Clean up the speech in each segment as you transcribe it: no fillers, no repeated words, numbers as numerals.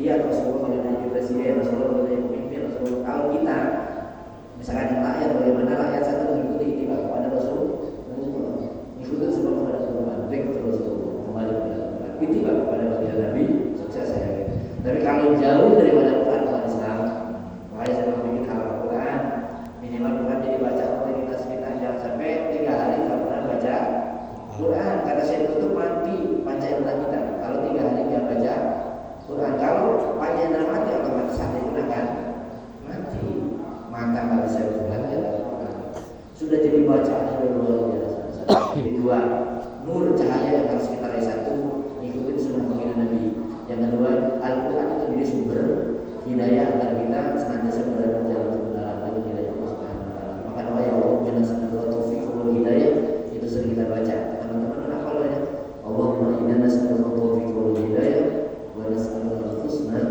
Lihat Rasulullah kalau jadi presiden, Rasulullah kalau jadi pemimpin, Rasulullah. Kalau kita misalkan yang rakyat, bagaimana rakyat satu mengikuti ittiba kepada Rasulullah, mengikuti sebab kepada Rasulullah, mengikuti Rasulullah, kembali kepada Rasulullah, ittiba kepada Nabi, sukses saya. Tapi kalau jauh daripada Quran umat Islam, makanya saya memiliki hal Quran minimal Quran jadi baca rutinitas kita, jangan sampai 3 hari nggak pernah baca Quran karena saya tutup mati panca indera kita. Kalau 3 hari nggak baca Quran, kalau panca indera mati otomatis hati kita kan mati, mata nggak bisa bergerak dalam Quran. Sudah jadi bacaan yang luar biasa. Jadi 2, nur cahaya yang harus kita raih. 1, ikutin sunnah baginda Nabi. Yang kedua, Al-Quran itu menjadi sumber hidayah agar kita senantiasa berada di jalan kebenaran hidayah Allah Subhanahu wa taala. Maka doa ya Allah bina sanadul taufiq wal hidayah itu sering kita baca. Teman-teman apa doanya? Allahumma inna nas'aluka taufiq wal hidayah wa nas'aluka al-husna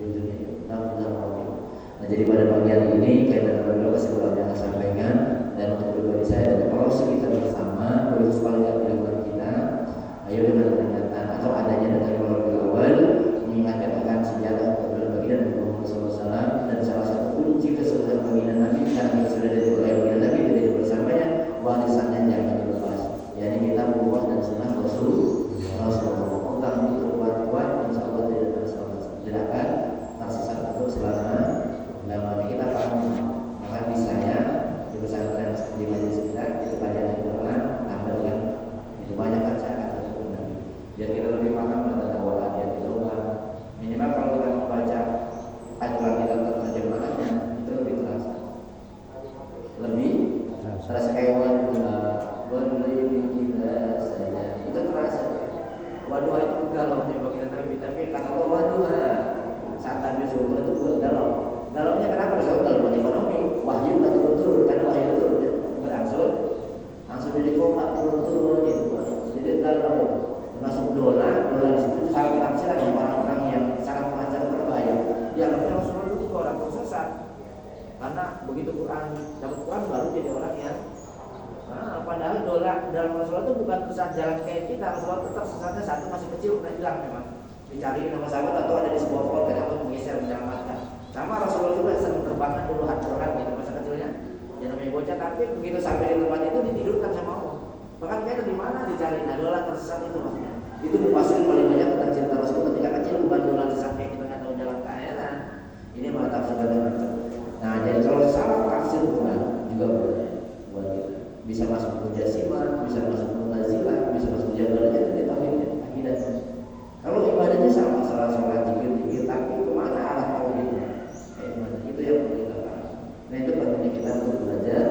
fid dunya. Nah, jadi pada pagi hari ini kaitan dengan doa kesimpulan yang saya sampaikan dan untuk pribadi saya dan kalau kita bersama khusus paling tidak kita, ayo dengan peringatan atau adanya data mengingatkan akan senjata kepada baginda Nabi SAW dan salah satu kunci kesuksesan baginda Nabi karena kita sudah dari baginda Nabi dari bersamanya warisannya jangan dilepas. Yani kita berbuat dan sunnah Rasulullah. Orang itu kuat-kuat, insya Allah tidak akan tersesat untuk selama lamanya. Kita paham, maka di saya di pesantren di majelis kita itu pelajaran Quran tampilkan itu banyak kata-kata Nabi. Biar kita lebih paham tentang dakwah yang dilakukan. Minimal kalau kita membaca aturan kita terjemahannya itu lebih terasa, kayak saja itu terasa. Waduh itu galau di bagian Nabi, tapi kata Allah waduh saat Nabi suruh itu galau. Galaunya kenapa? Soal dalam ekonomi wahyu nggak turun-turun karena wahyu itu berangsur langsung jadi koma turun-turun gitu. Jadi galau masuk dolar di situ sangat taksir ada orang-orang yang sangat mengajar berbahaya. Dia nggak Rasulullah itu orang tersesat karena begitu Quran dapat Quran baru jadi orang yang padahal dolar dalam Rasulullah itu bukan tersesat jalan kayak kita. Rasulullah tetap sesatnya satu masih kecil pernah hilang memang dicari nama sahabat atau ada di sebuah pohon kenapa menggeser menyelamatkan. Sama Rasulullah juga sering terbangkan dulu orang gitu masa kecilnya yang namanya bocah, tapi begitu sampai di tempat itu ditidurkan sama Allah. Bahkan kita di mana dicari, nah dolar tersesat itu maksudnya. Itu dipasang paling banyak tentang cinta Rasul ketika kecil, bukan dolar tersesat kayak kita nggak tahu jalan ke akhirat. Ini malah tafsir dan macam. Nah jadi kalau salah tafsir Quran juga boleh buat kita. Bisa masuk mujasimah, bisa masuk mutazilah, bisa masuk jabarannya dari tauhidnya, akidahnya. Kalau ibadahnya sama, salah dikit-dikit, tapi kemana arah tauhidnya? Kayak mana? Itu yang perlu kita paham. Nah itu pentingnya kita untuk belajar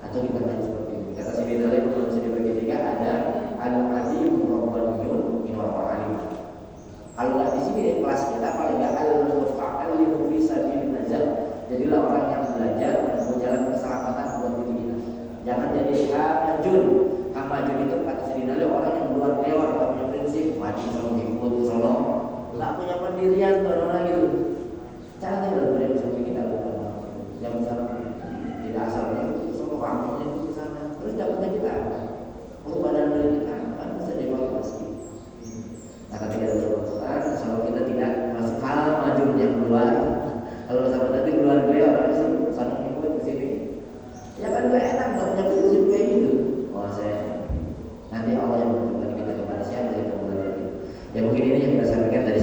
atau kita belajar seperti ini. Kata si Bidali kalau bisa dibagi tiga ada al-alim, al-rabbaniyun, al-alim. Kalau di sini di kelas kita paling nggak al-mufa'alim bisa nazar. Jadilah orang yang belajar dan berjalan keselamatan buat diri kita. Jangan jadi hamajun. Hamajun itu kata si Bidali orang yang luar lewat, nggak punya prinsip, mati selalu ikut solo, nggak punya pendirian orang gitu. Cara kita belajar seperti kita bukan yang misalnya tidak asalnya itu semua kamunya itu di sana terus dapatnya kita badan dari kita kan bisa dievaluasi. Nah ketika ada Quran kalau kita tidak masuk hal maju yang keluar, kalau sama tadi keluar beliau orang itu sana ikut ke sini ya kan gak enak nggak punya prinsip kayak gitu. Oh saya nanti Allah yang menentukan kita kepada siapa kita belajar. Ya mungkin ini yang kita sampaikan dari